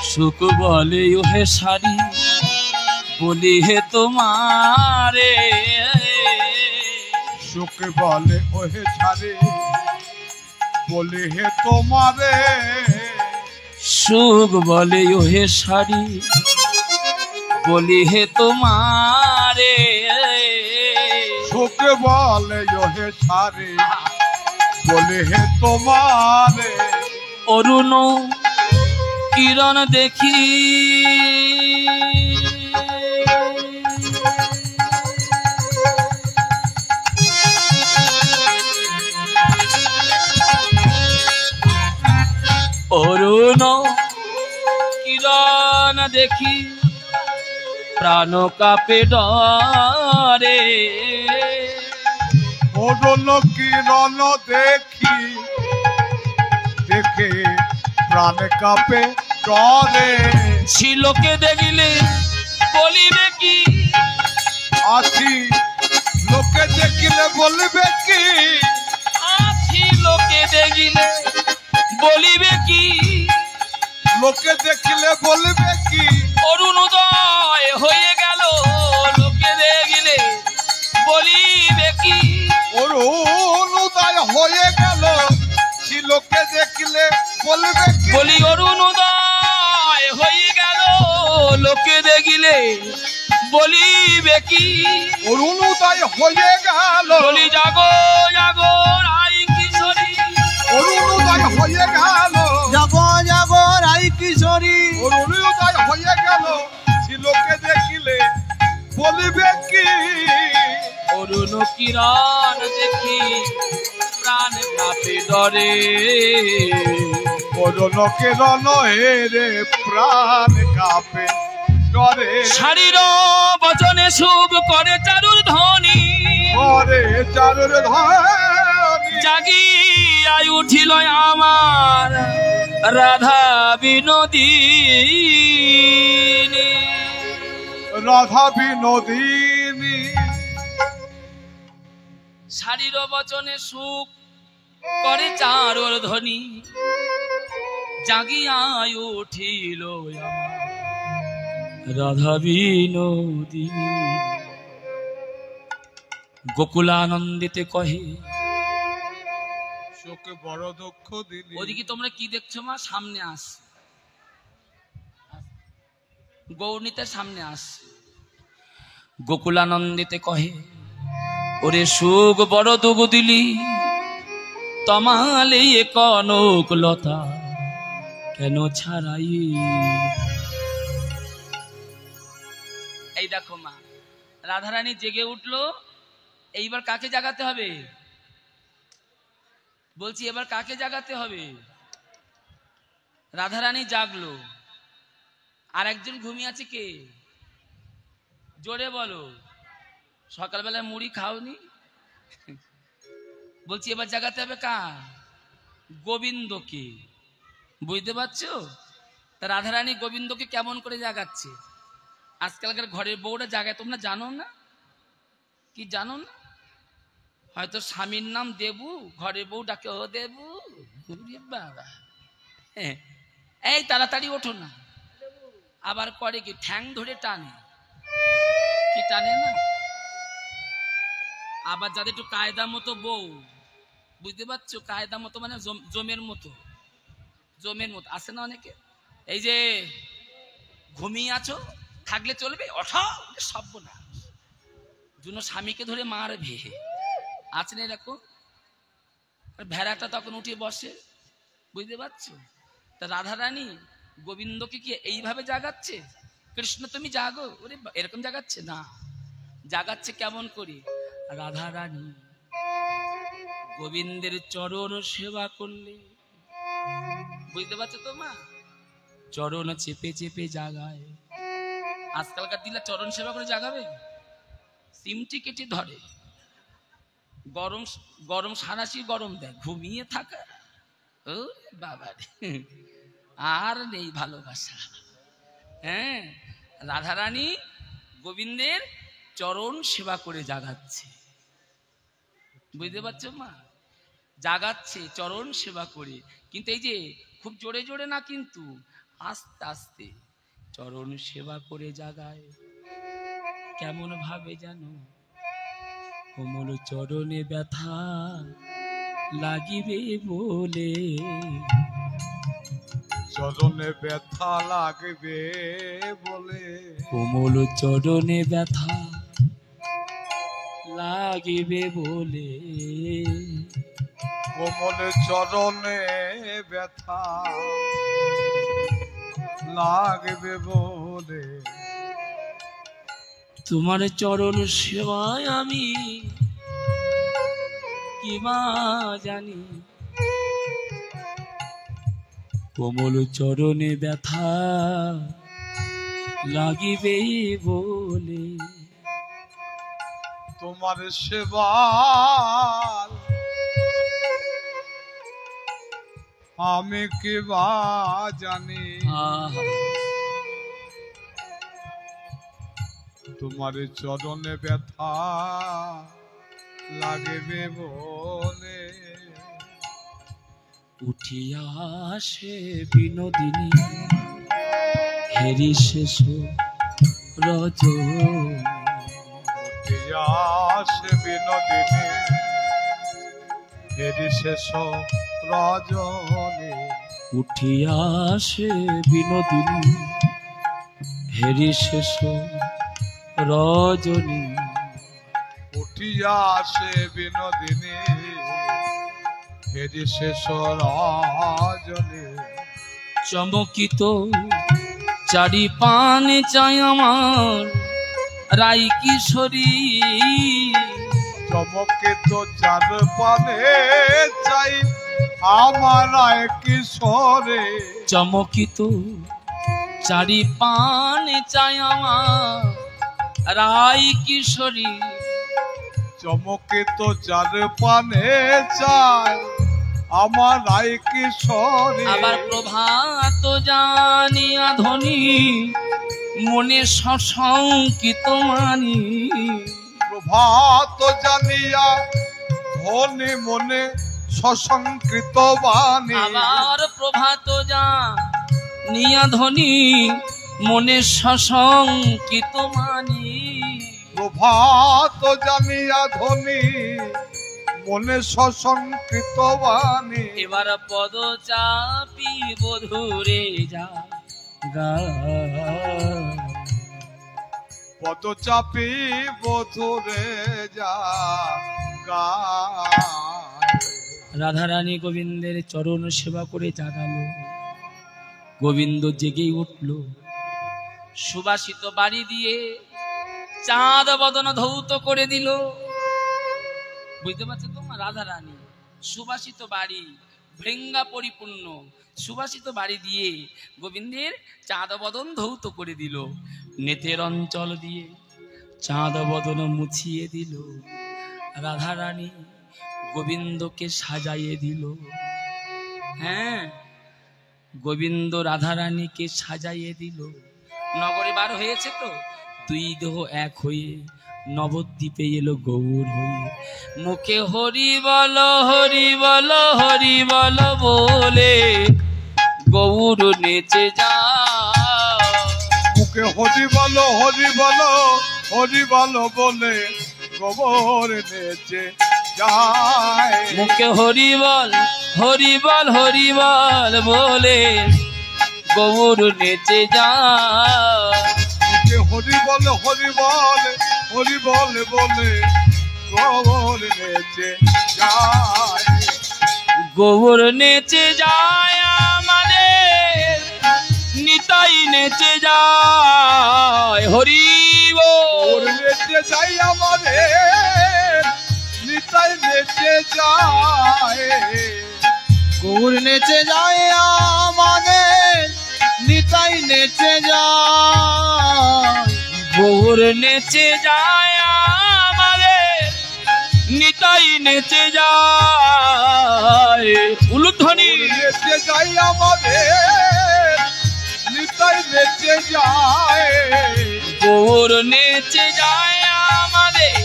सुख बोले हे सारी बोली है तुम्हारे सुख बोले ओहे सारी बोली है तुम्हारे सुख बोले हे सारी बोली है तुम्हारे सुख बोले हे सारी बोली है तुम्हारे अरुण किरण देखी अरुण किरण देखी प्राण कापे डरे अरुण किरण देखी देखे प्राण कापे डरे ছিলোকে দেখিলে বলিবে কি আছি লোকে দেখিলে বলবে কি আছি লোকে দেখিলে বলিবে কি লোকে দেখিলে বলবে কি অরুণোদয় হয়ে গেল লোকে দেখিলে বলিবে কি অরুণোদয় হয়ে গেল সে লোকে দেখলে বলবে কি বলি অরুণোদয় হয়ে গেল লোকে দেখিলে বলিবে কি অরুণোদয় হয়ে গেল বলি জাগো জাগো রাই কিশোরী অরুণোদয় হয়ে গেল জাগো জাগো রাই কিশোরী অরুণোদয় হয়ে গেল সে লোকে দেখলে বলবে কি অরুণ কিরণ দেখি প্রাণ কাঁপে ডরে অরুণ কিরণ রে প্রাণ কাঁপে ডরে শারীর বচনে শুভ করে চারুর ধ্বনি করে চারুর ধ্বনি জাগি আয় উঠিল আমার রাধা বিনোদিনী রাধা বিনোদিনী শারীর বচনে সুখ করে চারুর ধ্বনি জাগিয়া উঠিল আমার রাধা বিনোদিনী গোকুলানন্দিতে কহে শোকে বড় দুঃখ দিলি ওদিকে তোমরা কি দেখছো মা সামনে আস গৌরনীতের সামনে আস গোকুলানন্দিতে কহে ওরে সুখ বড় দুঃখ দিলি তমালে কনক লতা কেন ছাড়াই এই দেখো মা রাধারানী জেগে উঠলো এইবার কাকে জাগাতে হবে বলছি এবার কাকে জাগাতে হবে রাধারানী জাগলো আর একজন ঘুমিয়ে আছে কে জোরে বলো সকালবেলায় মুড়ি খাওনি বলছি এবার জাগাতে হবে কার গোবিন্দকে বুঝতে পারছো তা রাধারানী গোবিন্দকে কেমন করে জাগাচ্ছে আজকালকার ঘরের বউরা জাগায় তোমরা জানো না কি জানো না হয়তো স্বামীর নাম দেবু ঘরের বউ ডাকে ও দেবু বাবা এই তাড়াতাড়ি ওঠো না আবার করে কি ঠ্যাং ধরে টানে কি টানে না আবার যাদের একটু কায়দা মতো বউ বুঝতে পারছো কায়দা মতো মানে জমের মতো আছে না অনেকে এই যে ঘুমিয়ে আছো থাকলে চলবে ওঠো সব না জন্য স্বামীকে ধরে মারবে আছে না এরকম ভেড়াটা তখন উঠে বসে বুঝতে পারছো তা রাধারানী গোবিন্দকে কি এইভাবে জাগাচ্ছে কৃষ্ণ তুমি জাগো ওরে এরকম জাগাচ্ছে না জাগাচ্ছে কেমন করে রাধারানী গোবিন্দের চরণ সেবা করলে বুঝতে পারছো তো মা চরণ চেপে চেপে জাগায় আজকালকার দিলে চরণ সেবা করে জাগাবে সিমটি কেটে ধরে গরম গরম সারাশি গরম দেয় ঘুমিয়ে থাকা ও বাবা রে, আর নেই ভালোবাসা। হ্যাঁ, রাধারানী গোবিন্দের চরণ সেবা করে জাগাচ্ছে, বুঝতে পারছো মা? জাগাচ্ছে চরণ সেবা করে, কিন্তু এই যে খুব জোরে জোরে না, কিন্তু আস্তে আস্তে চরণ সেবা করে জাগায়। কেমন ভাবে জানো? কোমল চরণে ব্যথা লাগিবে বলে, চরণে ব্যথা লাগবে বলে, কোমল চরণে ব্যথা লাগিবে বলে, কোমল চরণে ব্যথা লাগবে বলে, তোমার চরণ সেবায় আমি কি বা জানি, কোমল চরণে ব্যথা লাগিবে বলে, তোমার সেবা আমি কি বা জানি, আহা, তোমার চরণে ব্যথা লাগবে বলে, উঠিয়া আসে বিনোদিনী হেরি শেষ রজ, সে বিনোদিনী হেরি শেষ রজনী, উঠিয়া আসে বিনোদিনী হেরি শেষ রজনী, উঠিয়া সে বিনোদিনী হেরি শেষ রজনী, চমকিত চারি পানে চাই আমার রাই কিশোরী, চমকিত চার পানে চাই আমার এক কিশোরে, চমকিত চারি পানে চাই আমার রাই কিশোরী, চমকিত চার পানে চাই আমার রাই কিশোরী, আবার প্রভাত জানিয়া ধ্বনি মনে সশঙ্কিত মানি, প্রভাত জানিয়া ধনী মনে সশঙ্কৃত বাণী, আবার প্রভাত জানিয়া ধ্বনি মনে সশঙ্কিত মানি, প্রভাত জানিয়া ধনী মনে সশঙ্কৃত বাণী, এবার পদ চাপি বধুরে যা গা, পদ চাপি বধুরে যা গায়। রাধারানী গোবিন্দের চরণ সেবা করে জাগালো, গোবিন্দ জেগেই উঠল, সুবাসিত বাড়ি দিয়ে চাঁদ বদন ধৌত করে দিল, বুঝতে পারছো তো? রাধারানী সুবাসিত বাড়ি, ভৃঙ্গা পরিপূর্ণ সুবাসিত বাড়ি দিয়ে গোবিন্দের চাঁদ বদন ধৌত করে দিল, নেতের অঞ্চল দিয়ে চাঁদ বদন মুছিয়ে দিল, রাধারানী গোবিন্দকে সাজাইয়ে দিল। হ্যাঁ, গোবিন্দ রাধারানীকে সাজাইয়ে দিল। নগরে বার হয়েছে তো, দুই দেহ এক হয়ে নবদ্বীপে এলো গৌর হয়ে, মুখে হরি বল হরি বল হরি বল বলে গৌর নেচে যা, মুখে হরি বলো হরি বলো হরি বলো বলে গৌর নেচে যায়, মুখে হরি বল হরি বল হরি বল বলে গৌর নেচে যা, মুখে হরি বলে হরি বলে হরি বলে বলে গৌর নেচে যায়, গৌর নেচে যায় আমাদের নিতাই নেচে যায়, হরি গৌর বল। নেচে যাই আমাদের নিতাই নেচে যায়, গৌর নেচে যায় আমাদের নিতাই নেচে যায়, গৌর নেচে যায় আমাদের নিতাই নেচে যায়, উলুধ্বনি ধ্বনি নেচে যাই আমাদের নিতাই নেচে যায় গৌর নেচে যায় আমাদের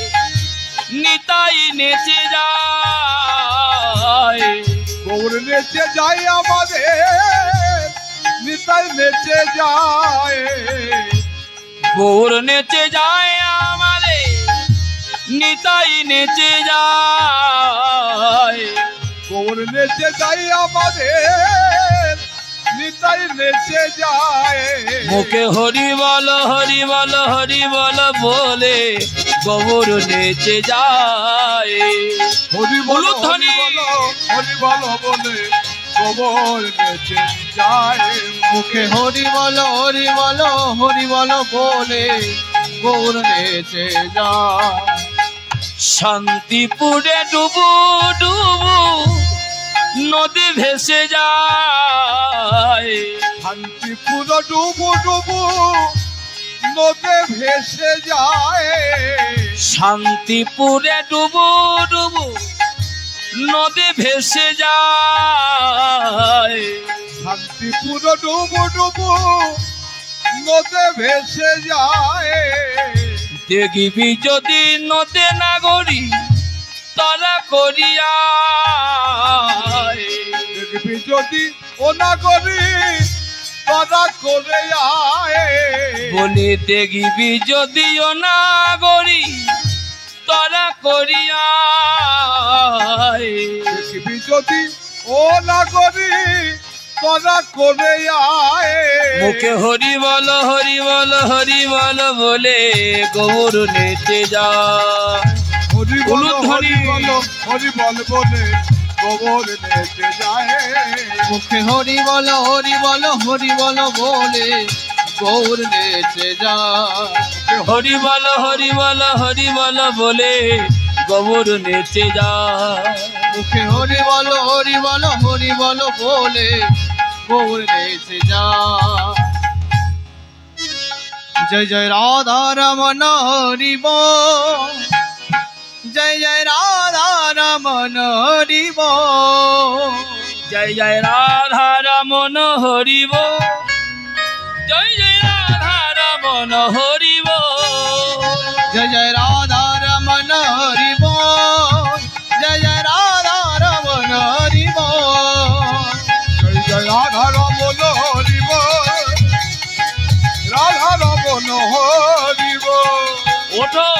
নিতাই নেচে যায় গৌর নেচে যাই আমাদের নিতাই নেচে যায় গৌর নেচে যায় আমাদের নিতাই নেচে যায় গৌর নেচে যাই আমাদের নিতাই নেচে যায় মুখে হরি বল হরি বল হরি বল বলে গৌর নেচে যায় হরি বল হরি বল হরি বল বলে গৌর নেচে যায় মুখে হরি বল হরি বল হরি বল বলে গৌর নেচে যায় শান্তিপুরে ডুবু ডুবু নদী ভেসে যায় শান্তিপুর ডুবু ডুবু নদে ভেসে যায় শান্তিপুরে ডুবু ডুবু নদী ভেসে যায় শান্তিপুর ডুবু ডুবু নদে ভেসে যায় দেখিবি যদি নদে নাগরি তরা করিয়া দেখবি যদি ও না করি তারা করে আয় বলে দেখিবি যদি ও নাগরি তরা করিয়া দেখবি যদি ও না করি তারা করে আয় মুখে হরি বল হরি বল হরি বল বলে গৌর নেচে যায় হরি বল হলুদ হরি ধ্বনি। বল হরি বল বলে গোবর নেচে যায় মুখে হরি বল হরি বল হরি বল বলে গৌর নেচে যায় হরি বল হরি বল হরি বল বলে গৌর নেচে যায় মুখে হরি বল হরি বল হরি বল বলে গৌর নেচে যায় জয় জয় রাধা রমন হরি বল জয় জয় রাধা রমন হরি বল জয় জয় রাধা রমন হরিব জয় জয় রাধা রমন হরিব জয় জয় রাধা রমন হরি বল জয় জয় রাধা রমন হরি বল জয় জয় রাধা রমন হরিব রাধা রমন হরিব ওঠো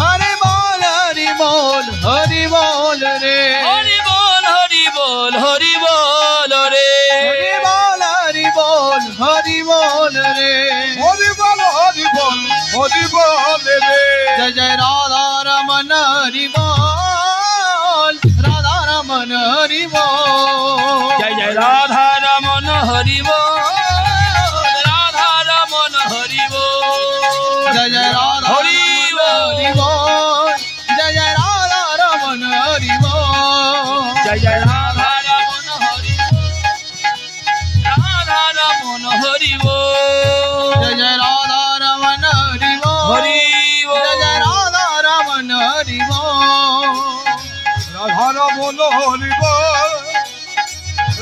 হরি বল হরি বল হরি বল রে হরি বল হরি বল হরি বল রে হরি বল হরি বল হরি বল রে হরি বল হরি বল হরি বল রে জয় জয় রাধা রমন হরি বল রাধা রমন হরি বল জয় জয় রাধা রমন হরিব রাধা রমন হরিব জয় জয় রাধা হরি হরি বল জয় জয় রাধা রমন হরি বল জয় জয় রাধা রমন হরিব রাধা রমন হরিব জয় জয় রাধা রমন হরি বল হরিব জয় জয় রাধা রমন হরি বল রাধা রমন হরিব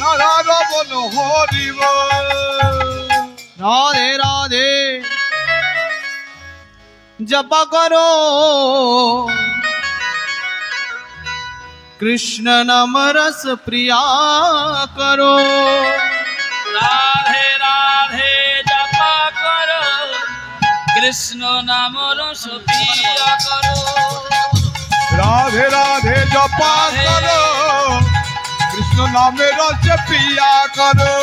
রাধা রমন হরিব রাধে রাধে जप करो कृष्ण नाम रस प्रिया करो राधे राधे जपा करो कृष्ण नाम रस पिया करो राधे राधे जपा करो कृष्ण नामे रस पिया करो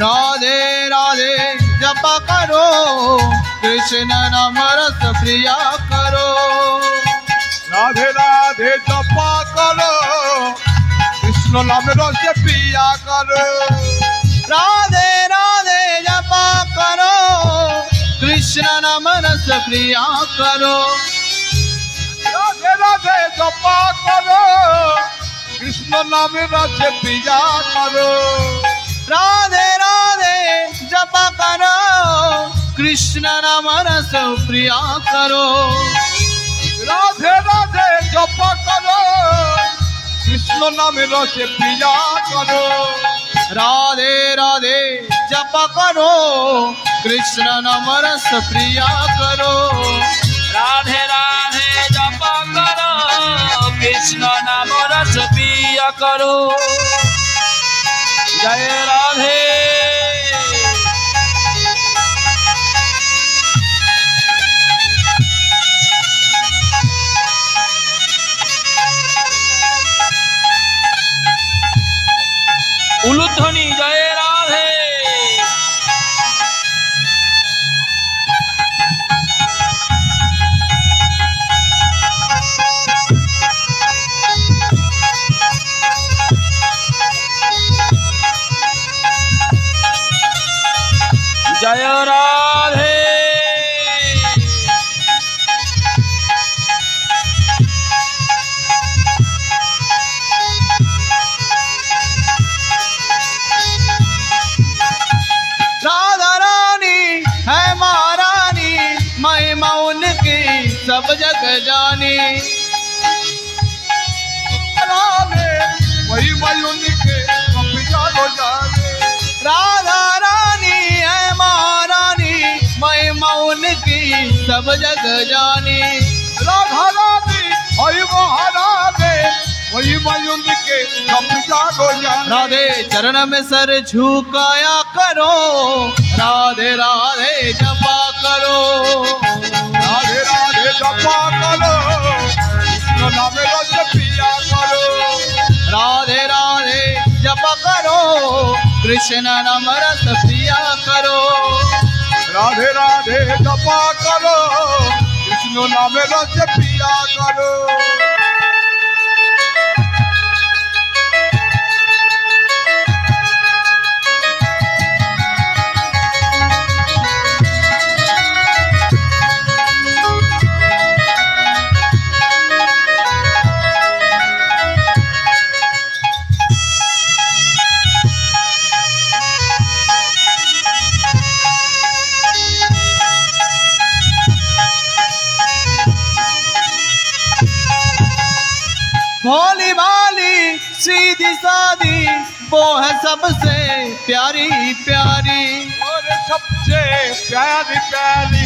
राधे राधे जप करो कृष्ण नाम रस प्रिया करो राधे राधे जपा करो कृष्ण नामे रस पिया करो राधे राधे जप करो कृष्ण नाम रस प्रिया करो राधे राधे जपा करो कृष्ण नामे रस पिया करो राधे राधे जप करो कृष्ण नाम रस प्रिया करो राधे राधे जपा करो কৃষ্ণ নামে রসে প্রিয়া করো राधे राधे जप करो कृष्ण नाम रस प्रिया करो राधे राधे जप करो कृष्ण नाम रस पिया करो जय राधे उलुध्वनि जय राधे जय राधे राधा रानी है महारानी महिमा उनकी सब जग जानी राधे वही मयून के कपिया हो जाने राधा रानी है महारानी महिमा उनकी सब जग जानी राधा रानी वही महाराधे वही मयून के कपिया हो जाने राधे चरण में सर झुकाया करो राधे राधे जपा करो राधे राधे जपा करो कृष्ण नामे रस पिया करो राधे राधे जप करो कृष्ण नाम रस पिया करो राधे राधे जपा करो कृष्ण नामे रस पिया करो भोली भाली सीधी सादी वो है सबसे प्यारी प्यारी और सबसे प्यारी प्यारी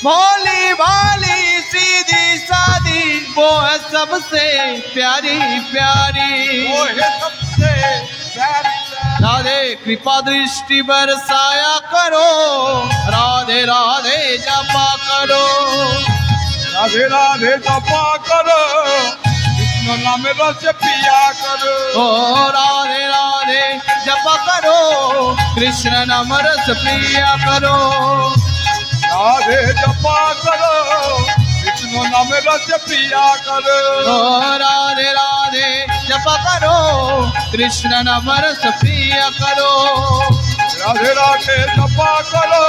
भोली भाली सीधी सादी वो है सबसे प्यारी प्यारी वो है सबसे प्यारी प्यारी राधे कृपा दृष्टि बरसाया करो राधे राधे जपा करो राधे राधे जपा करो कृष्ण नामे रस पिया करो ओ राधे राधे जपा करो कृष्ण नाम रस प्रिया करो राधे जपा करो कृष्ण नामे रस पिया करो ओ राधे राधे जपा करो कृष्ण नाम रस प्रिया करो राधे राधे जपा करो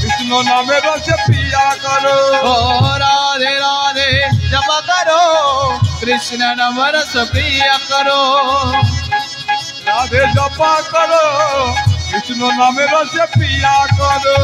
कृष्ण नामे रस पिया करो ओ राधे राधे जपा करो कृष्ण नाम रस प्रिया करो राधे जपा करो कृष्ण नामे रस पिया करो